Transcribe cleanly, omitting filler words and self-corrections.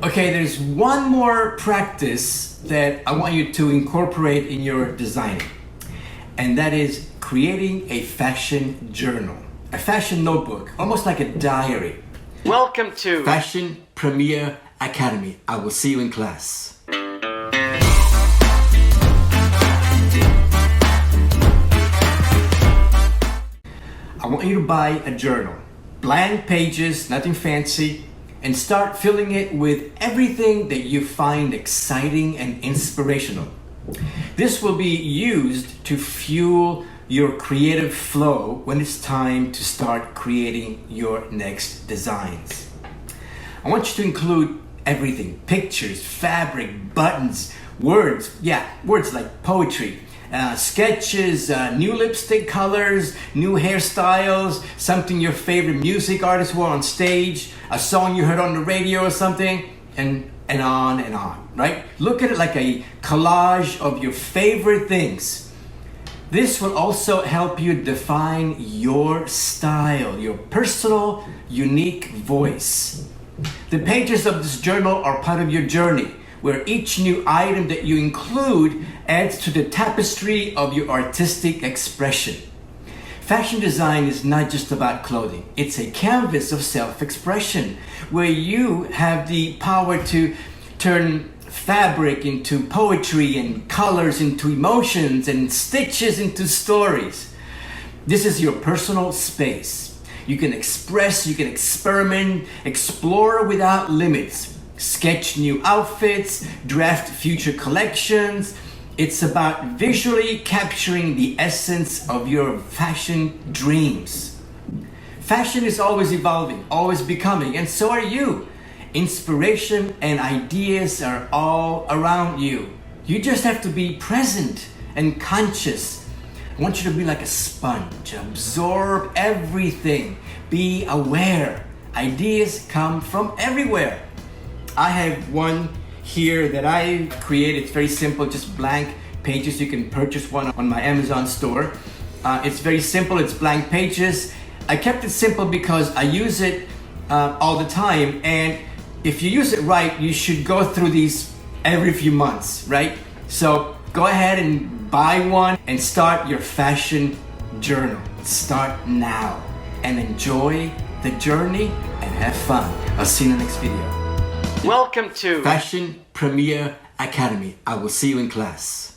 Okay, there's one more practice that I want you to incorporate in your designing, and that is creating a fashion journal, a fashion notebook, almost like a diary. Welcome to Fashion Premier Academy. I will see you in class. I want you to buy a journal, blank pages, nothing fancy, and start filling it with everything that you find exciting and inspirational. This will be used to fuel your creative flow when it's time to start creating your next designs. I want you to include everything: pictures, fabric, buttons, words. Words like poetry, sketches, new lipstick colors, new hairstyles, something your favorite music artist wore on stage, a song you heard on the radio or something, and on, right? Look at it like a collage of your favorite things. This will also help you define your style, your personal, unique voice. The pages of this journal are part of your journey, where each new item that you include adds to the tapestry of your artistic expression. Fashion design is not just about clothing. It's a canvas of self-expression, where you have the power to turn fabric into poetry and colors into emotions and stitches into stories. This is your personal space. You can express, you can experiment, explore without limits. Sketch new outfits, draft future collections. It's about visually capturing the essence of your fashion dreams. Fashion is always evolving, always becoming, and so are you. Inspiration and ideas are all around you. You just have to be present and conscious. I want you to be like a sponge, absorb everything, be aware. Ideas come from everywhere. I have one here that I created. It's very simple, just blank pages. You can purchase one on my Amazon store. It's very simple, it's blank pages. I kept it simple because I use it all the time, and if you use it right, you should go through these every few months, right? So go ahead and buy one and start your fashion journal. Start now and enjoy the journey and have fun. I'll see you in the next video. Welcome to Fashion Premier Academy. I will see you in class.